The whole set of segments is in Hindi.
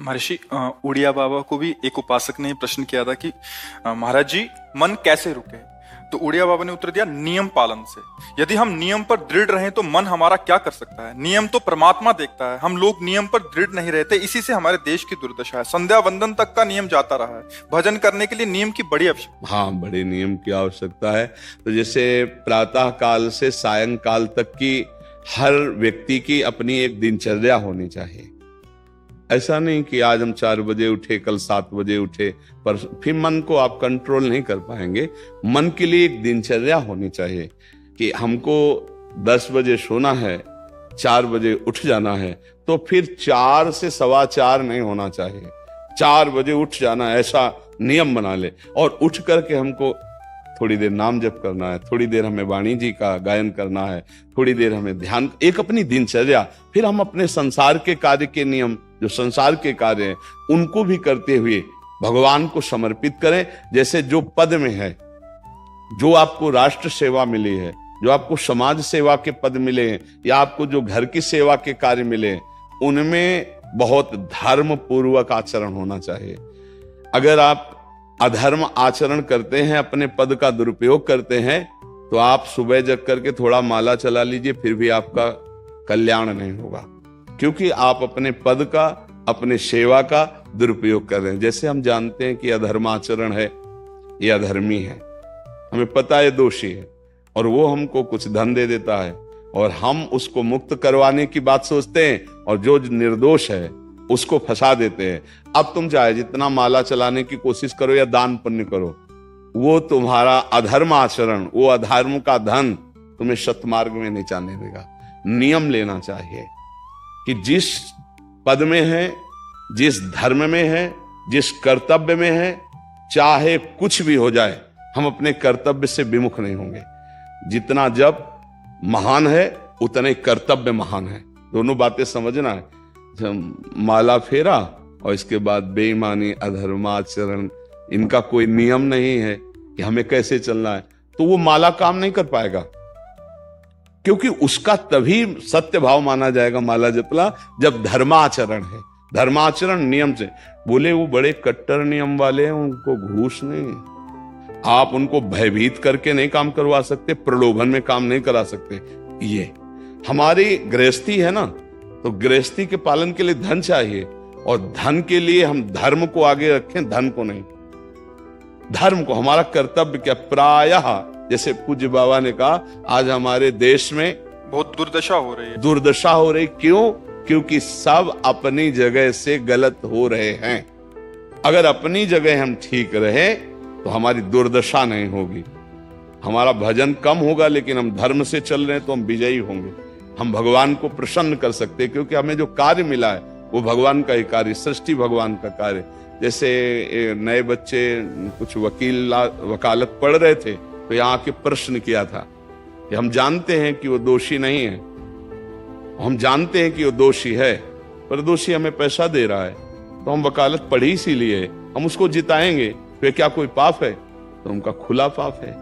महर्षि उड़िया बाबा को भी एक उपासक ने प्रश्न किया था कि महाराज जी मन कैसे रुके। तो उड़िया बाबा ने उत्तर दिया, नियम पालन से। यदि हम नियम पर दृढ़ रहें तो मन हमारा क्या कर सकता है। नियम तो परमात्मा देखता है, हम लोग नियम पर दृढ़ नहीं रहते, इसी से हमारे देश की दुर्दशा है। संध्या वंदन तक का नियम जाता रहा है, भजन करने के लिए नियम की बड़ी आवश्यकता। हाँ, बड़े नियम की आवश्यकता है। तो जैसे प्रातः काल से सायंकाल तक की हर व्यक्ति की अपनी एक दिनचर्या होनी चाहिए। ऐसा नहीं कि आज हम 4 बजे उठे, कल 7 बजे उठे, पर फिर मन को आप कंट्रोल नहीं कर पाएंगे। मन के लिए एक दिनचर्या होनी चाहिए कि हमको 10 बजे सोना है, 4 बजे उठ जाना है, तो फिर 4 से 4:15 नहीं होना चाहिए, 4 बजे उठ जाना, ऐसा नियम बना ले। और उठ करके हमको थोड़ी देर नाम जप करना है, थोड़ी देर हमें वाणी जी का गायन करना है, थोड़ी देर हमें ध्यान, एक अपनी दिनचर्या। फिर हम अपने संसार के कार्य के नियम, जो संसार के कार्य हैं, उनको भी करते हुए भगवान को समर्पित करें। जैसे जो पद में है, जो आपको राष्ट्र सेवा मिली है, जो आपको समाज सेवा के पद मिले हैं, या आपको जो घर की सेवा के कार्य मिले हैं, उनमें बहुत धर्म पूर्वक आचरण होना चाहिए। अगर आप अधर्म आचरण करते हैं, अपने पद का दुरुपयोग करते हैं, तो आप सुबह जग करके थोड़ा माला चला लीजिए, फिर भी आपका कल्याण नहीं होगा, क्योंकि आप अपने पद का, अपने सेवा का दुरुपयोग कर रहे हैं। जैसे हम जानते हैं कि अधर्माचरण है, ये अधर्मी है, हमें पता है दोषी है, और वो हमको कुछ धन दे देता है, और हम उसको मुक्त करवाने की बात सोचते हैं, और जो निर्दोष है उसको फंसा देते हैं। अब तुम चाहे जितना माला चलाने की कोशिश करो या दान पुण्य करो, वो तुम्हारा अधर्म आचरण, वो अधर्म का धन तुम्हें सतमार्ग में नहीं जाने देगा। नियम लेना चाहिए कि जिस पद में है, जिस धर्म में है, जिस कर्तव्य में है, चाहे कुछ भी हो जाए, हम अपने कर्तव्य से विमुख नहीं होंगे। जितना जप महान है, उतने कर्तव्य महान है। दोनों बातें समझना है। माला फेरा और इसके बाद बेईमानी, अधर्माचरण, इनका कोई नियम नहीं है कि हमें कैसे चलना है, तो वो माला काम नहीं कर पाएगा, क्योंकि उसका तभी सत्य भाव माना जाएगा माला जपला जब धर्माचरण है। धर्माचरण नियम से। बोले वो बड़े कट्टर नियम वाले हैं, उनको घूस नहीं, आप उनको भयभीत करके नहीं काम करवा सकते, प्रलोभन में काम नहीं करा सकते। ये हमारी गृहस्थी है ना, तो गृहस्थी के पालन के लिए धन चाहिए, और धन के लिए हम धर्म को आगे रखें, धन को नहीं। धर्म को, हमारा कर्तव्य क्या, प्रायः जैसे पूज्य बाबा ने कहा, आज हमारे देश में बहुत दुर्दशा हो रही है। दुर्दशा हो रही, क्यों? क्योंकि सब अपनी जगह से गलत हो रहे हैं। अगर अपनी जगह हम ठीक रहे तो हमारी दुर्दशा नहीं होगी। हमारा भजन कम होगा, लेकिन हम धर्म से चल रहे हैं तो हम विजयी होंगे। हम भगवान को प्रसन्न कर सकते हैं, क्योंकि हमें जो कार्य मिला है वो भगवान का ही कार्य, सृष्टि भगवान का कार्य। जैसे नए बच्चे कुछ वकालत पढ़ रहे थे, तो यहाँ आके प्रश्न किया था कि हम जानते हैं कि वो दोषी नहीं है, हम जानते हैं कि वो दोषी है, पर दोषी हमें पैसा दे रहा है, तो हम वकालत पढ़ी इसीलिए, हम उसको जिताएंगे, तो क्या कोई पाप है? तो उनका खुला पाप है।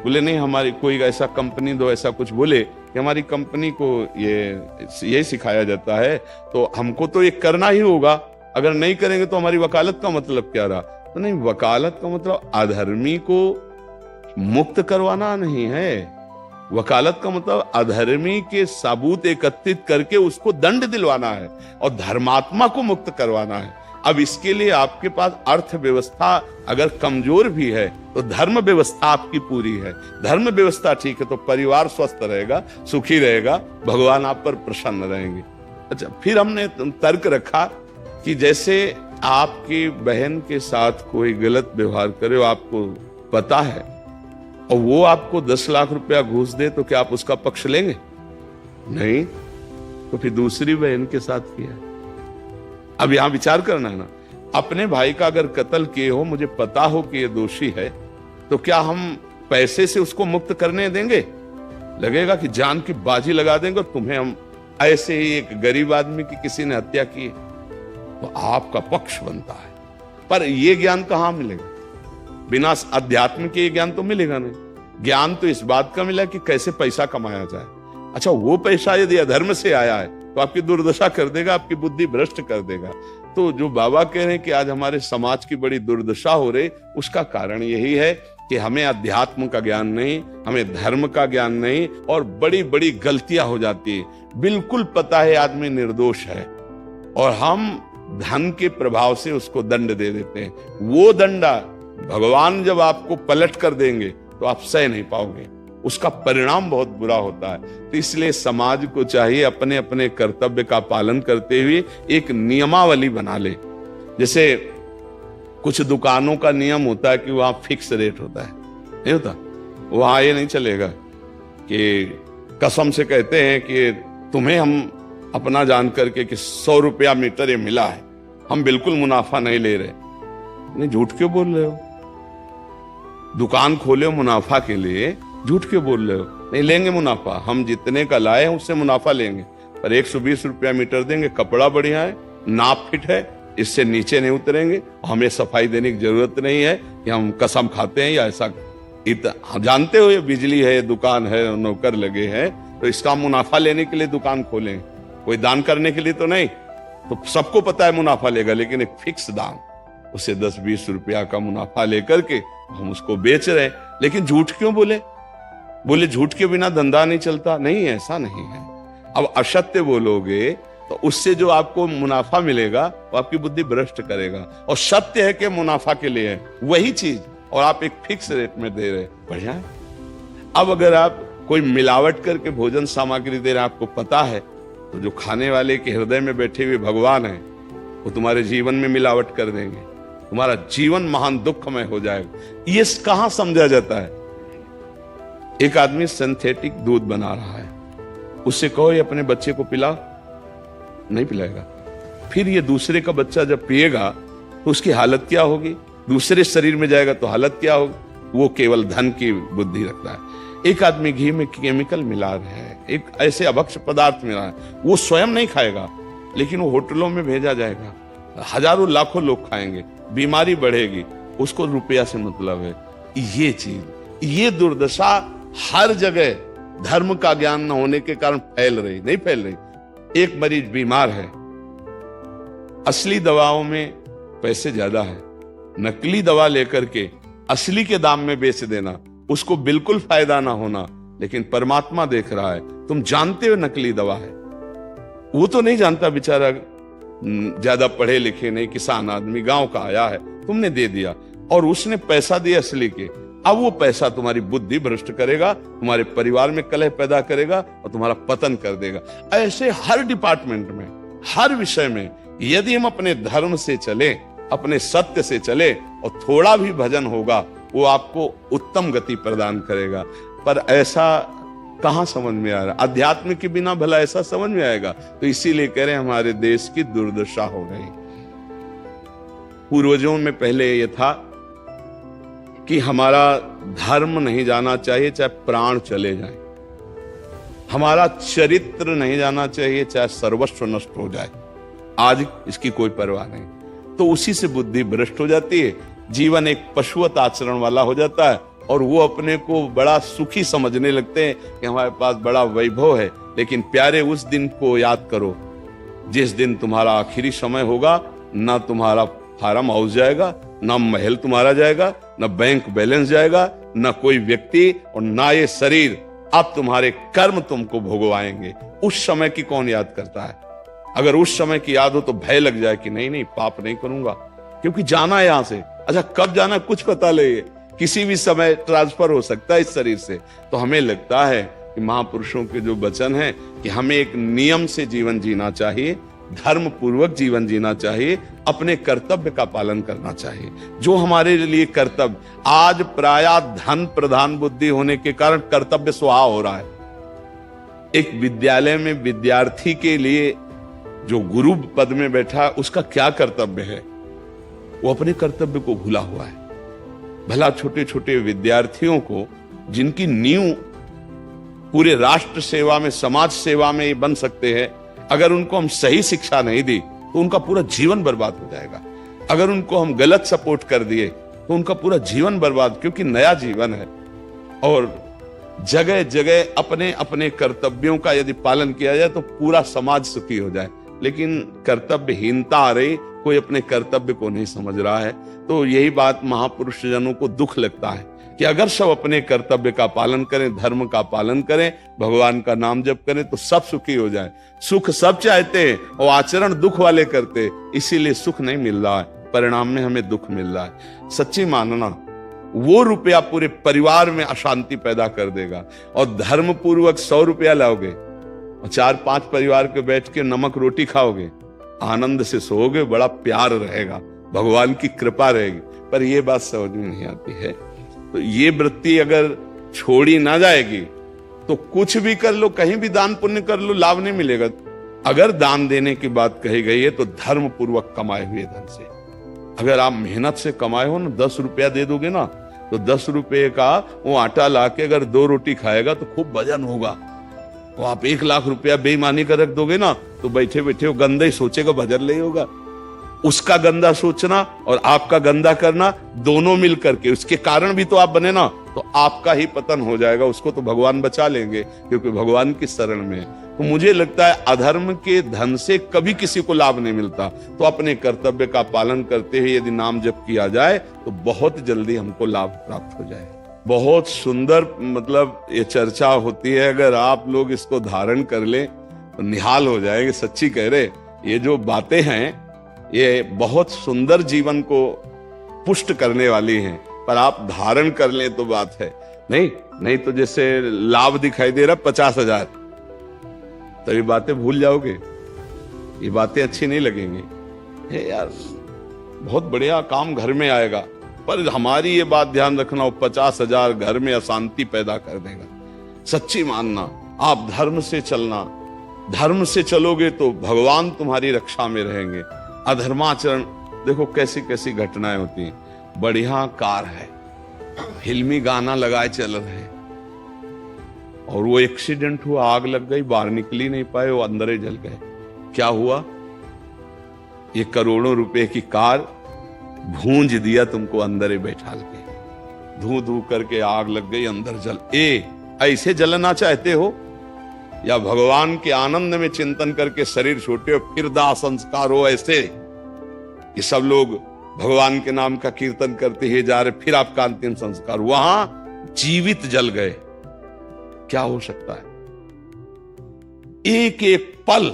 बोले नहीं, हमारी कोई ऐसा कंपनी दो, ऐसा कुछ बोले कि हमारी कंपनी को ये सिखाया जाता है, तो हमको तो ये करना ही होगा, अगर नहीं करेंगे तो हमारी वकालत का मतलब क्या रहा? तो नहीं, वकालत का मतलब अधर्मी को मुक्त करवाना नहीं है। वकालत का मतलब अधर्मी के सबूत एकत्रित करके उसको दंड दिलवाना है, और धर्मात्मा को मुक्त करवाना है। अब इसके लिए आपके पास अर्थव्यवस्था अगर कमजोर भी है, तो धर्म व्यवस्था आपकी पूरी है। धर्म व्यवस्था ठीक है तो परिवार स्वस्थ रहेगा, सुखी रहेगा, भगवान आप पर प्रसन्न रहेंगे। अच्छा, फिर हमने तर्क रखा कि जैसे आपकी बहन के साथ कोई गलत व्यवहार करे, आपको पता है, और वो आपको 10 लाख रुपया घूस दे, तो क्या आप उसका पक्ष लेंगे? नहीं। तो फिर दूसरी बहन के साथ किया। अब यहां विचार करना है ना, अपने भाई का अगर कत्ल किए हो, मुझे पता हो कि ये दोषी है, तो क्या हम पैसे से उसको मुक्त करने देंगे? लगेगा कि जान की बाजी लगा देंगे, और तुम्हें हम ऐसे ही एक गरीब आदमी की किसी ने हत्या की, तो आपका पक्ष बनता है। पर यह ज्ञान कहां मिलेगा? बिना अध्यात्म के ज्ञान तो मिलेगा नहीं। ज्ञान तो इस बात का मिला कि कैसे पैसा कमाया जाए। अच्छा, वो पैसा यदि अधर्म से आया है तो आपकी दुर्दशा कर देगा, आपकी बुद्धि भ्रष्ट कर देगा। तो जो बाबा कह रहे हैं कि आज हमारे समाज की बड़ी दुर्दशा हो रही, उसका कारण यही है कि हमें अध्यात्म का ज्ञान नहीं, हमें धर्म का ज्ञान नहीं, और बड़ी बड़ी गलतियां हो जाती है। बिल्कुल पता है आदमी निर्दोष है और हम धन के प्रभाव से उसको दंड दे देते हैं। वो दंडा भगवान जब आपको पलट कर देंगे तो आप सह नहीं पाओगे, उसका परिणाम बहुत बुरा होता है। तो इसलिए समाज को चाहिए अपने अपने कर्तव्य का पालन करते हुए एक नियमावली बना ले। जैसे कुछ दुकानों का नियम होता है कि वहां फिक्स रेट होता है, नहीं होता? वहां ये नहीं चलेगा कि कसम से कहते हैं कि तुम्हें हम अपना जान करके कि 100 रुपया मीटर ये मिला है, हम बिल्कुल मुनाफा नहीं ले रहे। नहीं, झूठ क्यों बोल रहे हो? दुकान खोले हो मुनाफा के लिए, झूठ क्यों बोल रहे हो? नहीं लेंगे मुनाफा, हम जितने का लाए हैं उससे मुनाफा लेंगे, पर 120 रुपया मीटर देंगे। कपड़ा बढ़िया है, नाप फिट है, इससे नीचे नहीं उतरेंगे, हमें सफाई देने की जरूरत नहीं है कि हम कसम खाते हैं या ऐसा। हम जानते हो ये बिजली है, दुकान है, नौकर लगे हैं, तो इसका मुनाफा लेने के लिए दुकान खोलें, कोई दान करने के लिए तो नहीं। तो सबको पता है मुनाफा लेगा, लेकिन एक फिक्स दाम, उसे 10-20 रुपया का मुनाफा लेकर के हम उसको बेच रहे हैं। लेकिन झूठ क्यों बोले? झूठ के बिना धंधा नहीं चलता। नहीं, ऐसा नहीं है। अब असत्य बोलोगे तो उससे जो आपको मुनाफा मिलेगा वो आपकी बुद्धि भ्रष्ट करेगा, और सत्य है कि मुनाफा के लिए है वही चीज, और आप एक फिक्स रेट में दे रहे, बढ़िया है। अब अगर आप कोई मिलावट करके भोजन सामग्री दे रहे, आपको पता है, तो जो खाने वाले के हृदय में बैठे हुए भगवान है वो तुम्हारे जीवन में मिलावट कर देंगे, तुम्हारा जीवन महान दुखमय हो जाएगा। ये कहां समझा जाता है? एक आदमी सिंथेटिक दूध बना रहा है, उससे कहो ये अपने बच्चे को पिला, नहीं पिलाएगा। फिर ये दूसरे का बच्चा जब पिएगा तो उसकी हालत क्या होगी? दूसरे शरीर में जाएगा तो हालत क्या होगी? वो केवल धन की बुद्धि रखता है। एक आदमी घी में केमिकल मिला रहा है, एक ऐसे अभक्ष्य पदार्थ मिला है, वो स्वयं नहीं खाएगा, लेकिन वो होटलों में भेजा जाएगा, हजारों लाखों लोग खाएंगे, बीमारी बढ़ेगी, उसको रुपया से मतलब है। ये चीज, ये दुर्दशा हर जगह धर्म का ज्ञान न होने के कारण फैल रही, नहीं फैल रही। एक मरीज बीमार है, असली दवाओं में पैसे ज्यादा है, नकली दवा लेकर के असली के दाम में बेच देना, उसको बिल्कुल फायदा ना होना। लेकिन परमात्मा देख रहा है, तुम जानते हो नकली दवा है, वो तो नहीं जानता बेचारा, ज्यादा पढ़े लिखे नहीं, किसान आदमी गांव का आया है, तुमने दे दिया और उसने पैसा दिया असली के। अब वो पैसा तुम्हारी बुद्धि भ्रष्ट करेगा, तुम्हारे परिवार में कलह पैदा करेगा और तुम्हारा पतन कर देगा। ऐसे हर डिपार्टमेंट में, हर विषय में यदि हम अपने धर्म से चले, अपने सत्य से चले और थोड़ा भी भजन होगा, वो आपको उत्तम गति प्रदान करेगा। पर ऐसा कहां समझ में आ रहा? अध्यात्म के बिना भला ऐसा समझ में आएगा? तो इसीलिए कह रहे हैं हमारे देश की दुर्दशा हो गई। पूर्वजों में पहले यह था कि हमारा धर्म नहीं जाना चाहिए चाहे प्राण चले जाए, हमारा चरित्र नहीं जाना चाहिए चाहे सर्वस्व नष्ट हो जाए। आज इसकी कोई परवाह नहीं, तो उसी से बुद्धि भ्रष्ट हो जाती है, जीवन एक पशुवत आचरण वाला हो जाता है, और वो अपने को बड़ा सुखी समझने लगते हैं कि हमारे पास बड़ा वैभव है। लेकिन प्यारे, उस दिन को याद करो जिस दिन तुम्हारा आखिरी समय होगा, ना तुम्हारा फार्म हाउस जाएगा, ना महल तुम्हारा जाएगा, ना बैंक बैलेंस जाएगा, ना कोई व्यक्ति, और ना ये शरीर। अब तुम्हारे कर्म तुमको भोगवाएंगे। उस समय की कौन याद करता है? अगर उस समय की याद हो तो भय लग जाए कि नहीं नहीं, पाप नहीं करूंगा, क्योंकि जाना है यहां से। अच्छा, कब जाना कुछ पता नहीं है, किसी भी समय ट्रांसफर हो सकता है इस शरीर से। तो हमें लगता है कि महापुरुषों के जो वचन है कि हमें एक नियम से जीवन जीना चाहिए, धर्म पूर्वक जीवन जीना चाहिए, अपने कर्तव्य का पालन करना चाहिए। जो हमारे लिए कर्तव्य, आज प्रायः धन प्रधान बुद्धि होने के कारण कर्तव्य स्वाहा हो रहा है। एक विद्यालय में विद्यार्थी के लिए जो गुरु पद में बैठा, उसका क्या कर्तव्य है? वो अपने कर्तव्य को भूला हुआ है। भला छोटे छोटे विद्यार्थियों को, जिनकी नींव पूरे राष्ट्र सेवा में, समाज सेवा में ये बन सकते हैं, अगर उनको हम सही शिक्षा नहीं दी तो उनका पूरा जीवन बर्बाद हो जाएगा। अगर उनको हम गलत सपोर्ट कर दिए तो उनका पूरा जीवन बर्बाद, क्योंकि नया जीवन है। और जगह जगह अपने अपने कर्तव्यों का यदि पालन किया जाए तो पूरा समाज सुखी हो जाए। लेकिन कर्तव्यहीनता आ रही, कोई अपने कर्तव्य को नहीं समझ रहा है। तो यही बात महापुरुष जनों को दुख लगता है कि अगर सब अपने कर्तव्य का पालन करें, धर्म का पालन करें, भगवान का नाम जप करें तो सब सुखी हो जाए। सुख सब चाहते हैं और आचरण दुख वाले करते, इसीलिए सुख नहीं मिल रहा है, परिणाम में हमें दुख मिल रहा है। सच्ची मानना वो रुपया पूरे परिवार में अशांति पैदा कर देगा। और धर्म पूर्वक 100 रुपया लाओगे और 4-5 परिवार के बैठ के नमक रोटी खाओगे, आनंद से सोओगे, बड़ा प्यार रहेगा, भगवान की कृपा रहेगी। पर ये बात समझ में नहीं आती है। तो ये वृत्ति अगर छोड़ी ना जाएगी तो कुछ भी कर लो, कहीं भी दान पुण्य कर लो, लाभ नहीं मिलेगा। अगर दान देने की बात कही गई है तो धर्म पूर्वक कमाए हुए धन से। अगर आप मेहनत से कमाए हो ना, 10 रुपया दे दोगे ना, तो 10 रुपये का वो आटा लाके अगर 2 रोटी खाएगा तो खूब वजन होगा। और आप 1 लाख रुपया बेईमानी का रख दोगे ना, तो बैठे बैठे वो गंदा ही सोचेगा, वजन नहीं होगा। उसका गंदा सोचना और आपका गंदा करना दोनों मिल करके, उसके कारण भी तो आप बने ना, तो आपका ही पतन हो जाएगा। उसको तो भगवान बचा लेंगे क्योंकि भगवान की शरण में है। तो मुझे लगता है अधर्म के धन से कभी किसी को लाभ नहीं मिलता। तो अपने कर्तव्य का पालन करते हुए यदि नाम जप किया जाए तो बहुत जल्दी हमको लाभ प्राप्त हो जाए। बहुत सुंदर मतलब ये चर्चा होती है। अगर आप लोग इसको धारण कर ले तो निहाल हो जाएंगे। सच्ची कह रहे, ये जो बातें हैं ये बहुत सुंदर जीवन को पुष्ट करने वाली हैं, पर आप धारण कर लें तो बात है। नहीं तो जैसे लाभ दिखाई दे रहा 50,000, तो ये बातें भूल जाओगे, ये बातें अच्छी नहीं लगेंगी। हे यार, बहुत बढ़िया काम घर में आएगा, पर हमारी ये बात ध्यान रखना, वो 50,000 घर में अशांति पैदा कर देगा। सच्ची मानना, आप धर्म से चलना, धर्म से चलोगे तो भगवान तुम्हारी रक्षा में रहेंगे। अधर्माचरण, देखो कैसी कैसी घटनाएं होती हैं। बढ़िया कार है, फिल्मी गाना लगाए चल रहे हैं, और वो एक्सीडेंट हुआ, आग लग गई, बाहर निकल ही नहीं पाए, वो अंदर ही जल गए। क्या हुआ? ये करोड़ों रुपए की कार भूंज दिया तुमको अंदर ही बैठा के, धू धू करके आग लग गई, अंदर जल। ऐसे जलना चाहते हो या भगवान के आनंद में चिंतन करके शरीर छोटे हो फिर दाह संस्कार हो? ऐसे कि सब लोग भगवान के नाम का कीर्तन करते ही जा रहे, फिर आपका अंतिम संस्कार, वहां जीवित जल गए। क्या हो सकता है? एक एक पल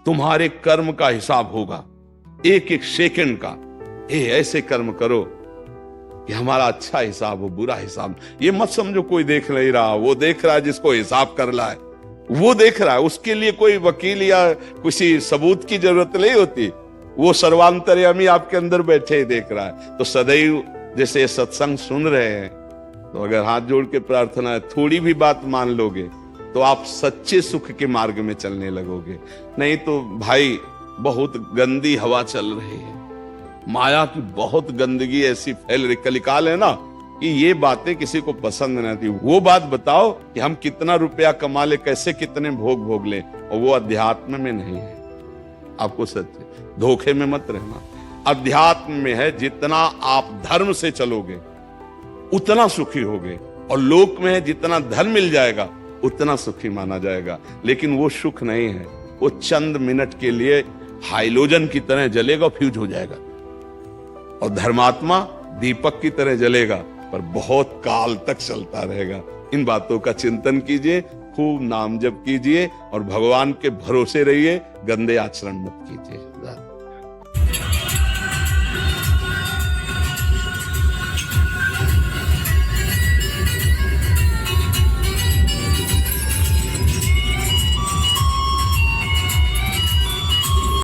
तुम्हारे कर्म का हिसाब होगा, एक एक सेकंड का। ऐसे कर्म करो कि हमारा अच्छा हिसाब हो, बुरा हिसाब। ये मत समझो कोई देख नहीं रहा, वो देख रहा है जिसको हिसाब कर रहा है, वो देख रहा है। उसके लिए कोई वकील या किसी सबूत की जरूरत नहीं होती, वो सर्वांतर्यामी आपके अंदर बैठे ही देख रहा है। तो सदैव जैसे ये सत्संग सुन रहे हैं, तो अगर हाथ जोड़ के प्रार्थना है, थोड़ी भी बात मान लोगे तो आप सच्चे सुख के मार्ग में चलने लगोगे। नहीं तो भाई बहुत गंदी हवा चल रही है, माया की बहुत गंदगी ऐसी फैल रही, कलिकाल है ना, कि ये बातें किसी को पसंद नहीं आती। वो बात बताओ कि हम कितना रुपया कमा ले, कैसे कितने भोग भोग ले, और वो अध्यात्म में नहीं है। आपको सच धोखे में मत रहना, अध्यात्म में है। जितना आप धर्म से चलोगे उतना सुखी होगे, और लोक में है जितना धन मिल जाएगा उतना सुखी माना जाएगा। लेकिन वो सुख नहीं है, वो चंद मिनट के लिए हाइलोजन की तरह जलेगा, फ्यूज हो जाएगा। और धर्मात्मा दीपक की तरह जलेगा, पर बहुत काल तक चलता रहेगा। इन बातों का चिंतन कीजिए, खूब नाम जप कीजिए और भगवान के भरोसे रहिए, गंदे आचरण मत कीजिए।